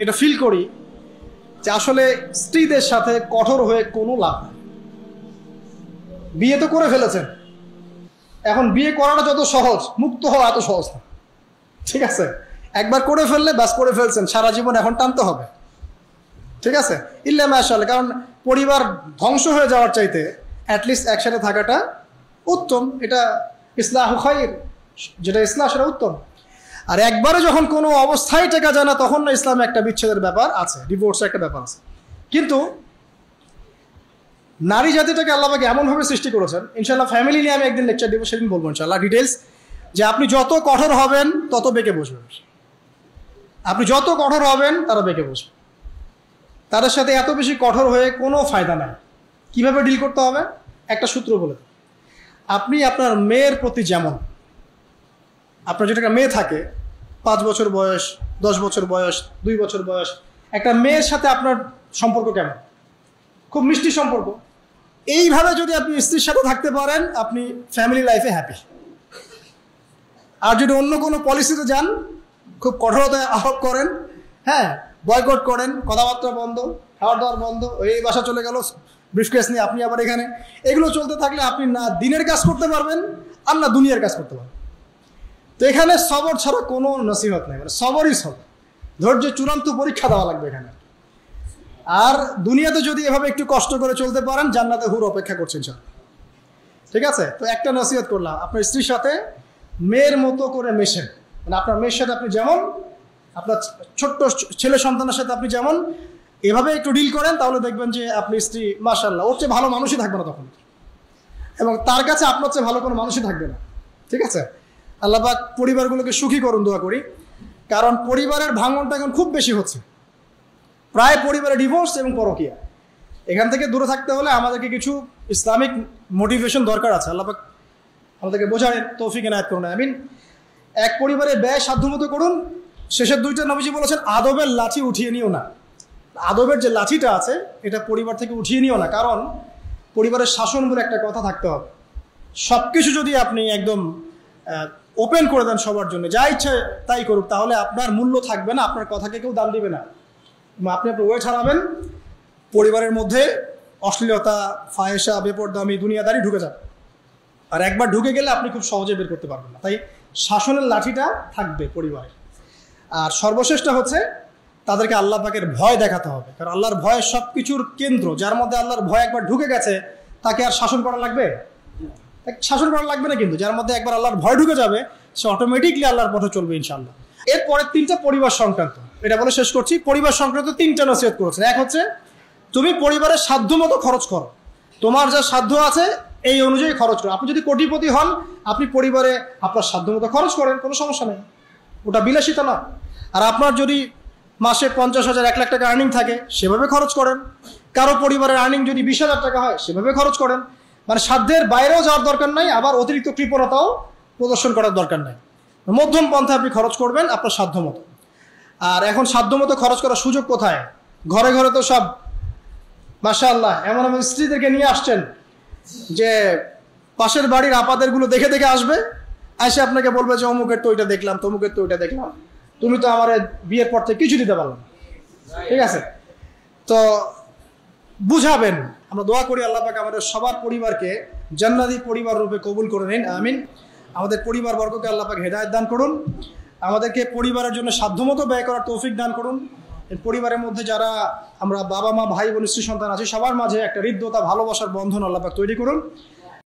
এটা ফিল করি যে আসলে স্ত্রীদের সাথে কঠোর হয়ে কোনো লাভ নেই। বিয়ে তো করে ফেলেছেন, এখন বিয়ে করাটা যত সহজ, মুক্ত হওয়া এত সহজ না। ঠিক আছে, একবার করে ফেললে ব্যাস করে ফেলছেন, সারা জীবন এখন টানতে হবে। ঠিক আছে, ইল্লা মাশাআল্লাহ, কারণ পরিবার ধ্বংস হয়ে যাওয়ার চাইতে অ্যাটলিস্ট একসাথে থাকাটা উত্তম। এটা ইসলাহু খায়র, যেটা ইসলাম সেটা উত্তম। আর একবারে যখন কোনো অবস্থায় টেকা যায় না, তখন না ইসলামে একটা বিচ্ছেদের ব্যাপার আছে, ডিভোর্সের একটা ব্যাপার আছে। কিন্তু নারী জাতিটাকে আল্লাহ পাক এমনভাবে সৃষ্টি করেছেন, ইনশাআল্লাহ ফ্যামিলি নিয়ে আমি একদিন লেকচার দিব, সেদিন বলবো ইনশাআল্লাহ ডিটেলস, যে আপনি যত কঠোর হবেন তত বেঁকে বসবেন। আপনি যত কঠোর হবেন তারা বেঁকে বসবে। তাদের সাথে এত বেশি কঠোর হয়ে কোনো ফায়দা নাই। কিভাবে ডিল করতে হবে একটা সূত্র বলে, আপনি আপনার মেয়ের প্রতি যেমন, আপনার যেটা একটা মেয়ে থাকে 5 বছর বয়স, 10 বছর বয়স, 2 বছর বয়স, একটা মেয়ের সাথে আপনার সম্পর্ক কেমন, খুব মিষ্টি সম্পর্ক। এইভাবে যদি আপনি স্ত্রীর সাথে থাকতে পারেন, আপনি ফ্যামিলি লাইফে হ্যাপি। আর যদি অন্য কোনো পলিসিতে যান, খুব কঠোরতা আরোপ করেন, হ্যাঁ, বয়কট করেন, কথাবার্তা বন্ধ, খাওয়ার দাওয়ার বন্ধ, এই বাসা চলে গেল ব্রিফকেস নিয়ে, আপনি আবার এখানে, এগুলো চলতে থাকলে আপনি না দিনের কাজ করতে পারবেন আর না দুনিয়ার কাজ করতে পারবেন। তো এখানে সবর ছাড়া কোনো নসিহত নেই, মানে সবরই সবর, ধৈর্যের চূড়ান্ত পরীক্ষা দেওয়া লাগবে এখানে। আর দুনিয়াতে যদি এভাবে একটু কষ্ট করে চলতে পারেন, জান্নাতে হুর অপেক্ষা করছেন সব। ঠিক আছে, তো একটা নসিহত করলাম, আপনার স্ত্রীর সাথে মেয়ের মতো করে মেশেন। মানে আপনার মেয়ের সাথে আপনি যেমন, আপনার ছোট্ট ছেলে সন্তানের সাথে আপনি যেমন, এভাবে একটু ডিল করেন, তাহলে দেখবেন যে আপনি স্ত্রী মাশাআল্লাহ, ওর চেয়ে ভালো মানুষই থাকবে না তখন, এবং তার কাছে আপনার চেয়ে ভালো কোনো মানুষই থাকবে না। ঠিক আছে, আল্লাহ পাক পরিবারগুলোকে সুখী করুন, দোয়া করি। কারণ পরিবারের ভাঙনটা এখন খুব বেশি হচ্ছে, প্রায় পরিবারে ডিভোর্স এবং পরকীয়া। এখান থেকে দূরে থাকতে হলে আমাদেরকে কিছু ইসলামিক মোটিভেশন দরকার আছে। আল্লাহ পাক আমাদেরকে বোঝার তৌফিক এনায়েত করুন, আমিন। এক পরিবারে ব্যয় সাধ্যমতো করুন। শেষের 2টা নবীজি বলেছেন, আদবের লাঠি উঠিয়ে নিও না। আদবের যে লাঠিটা আছে, এটা পরিবার থেকে উঠিয়ে নিও না, কারণ পরিবারের শাসন বলে একটা কথা থাকতে হবে। সব কিছু যদি আপনি একদম ওপেন করে দেন সবার জন্য, যা ইচ্ছে তাই করুক, তাহলে আপনার মূল্য থাকবে না, আপনার কথাকে কেউ দাম দিবে না, আপনি আপনার ওয়েট হারাবেন। পরিবারের মধ্যে অশ্লীলতা, ফাহেসা, বেপরদামি, দুনিয়াদারি ঢুকে যাবে। আর একবার ঢুকে গেলে আপনি খুব সহজে বের করতে পারবেন না। তাই শাসনের লাঠিটা থাকবে পরিবারে। আর সর্বশ্রেষ্ঠ হচ্ছে তাদেরকে আল্লাহ পাকের ভয় দেখাতে হবে, কারণ আল্লাহর ভয় সব কিছুর কেন্দ্র। যার মধ্যে আল্লাহর ভয় একবার ঢুকে গেছে, তাকে আর শাসন করা লাগবে? শাসন করা লাগবে না। কিন্তু যার মধ্যে একবার আল্লাহর ভয় ঢুকে যাবে, সে অটোমেটিকলি আল্লাহর পথে চলবে ইনশাআল্লাহ। এরপরে 3টা পরিবার সংক্রান্ত, এটা বলে শেষ করছি। পরিবার সংক্রান্ত 3টা নসিহত করেছেন। এক হচ্ছে, তুমি পরিবারের সাধ্য মতো খরচ করো, তোমার যা সাধ্য আছে এই অনুযায়ী খরচ করো। আপনি যদি কোটিপতি হন, আপনি পরিবারে আপনার সাধ্য মতো খরচ করেন, কোনো সমস্যা নেই, ওটা বিলাসিতা না। আর আপনার যদি মাসে 50,000, 1 লাখ টাকা আর্নিং থাকে, সেভাবে খরচ করেন। কারো পরিবারের আর্নিং যদি 20,000 টাকা হয়, সেভাবে খরচ করেন। মানে সাধ্যের বাইরেও যাওয়ার দরকার নাই, আবার অতিরিক্ত কৃপণতাও প্রদর্শন করার দরকার নাই। মধ্যম পন্থা আপনি খরচ করবেন আপনার সাধ্য মতো। আর এখন সাধ্য মতো খরচ করার সুযোগ কোথায়? ঘরে ঘরে তো সব মাশাআল্লাহ এমন এমন স্ত্রীদেরকে নিয়ে আসছেন যে পাশের বাড়ির আপাদেরগুলো দেখে দেখে আসবে, এসে আপনাকে বলবে যে অমুকের তো ওইটা দেখলাম, তমুকের তো ওইটা দেখলাম, তুমি তো আমার বিয়ের পর থেকে কিছু দিতে পারলো না। ঠিক আছে, তো বুঝাবেন। আমরা দোয়া করি আল্লাহ পাক আমাদের সবার পরিবারকে জান্নাতি পরিবার রূপে কবুল করে নিন, আমিন। আমাদের পরিবারবর্গকে আল্লাহ পাক হেদায়েত দান করুন, আমাদেরকে পরিবারের জন্য সাধ্যমতো ব্যয় করার তৌফিক দান করুন। পরিবারের মধ্যে যারা আমরা বাবা মা, ভাই বোন, স্ত্রী সন্তান আছি, সবার মাঝে একটা হৃদ্যতা, ভালোবাসার বন্ধন আল্লাহ পাক তৈরি করুন।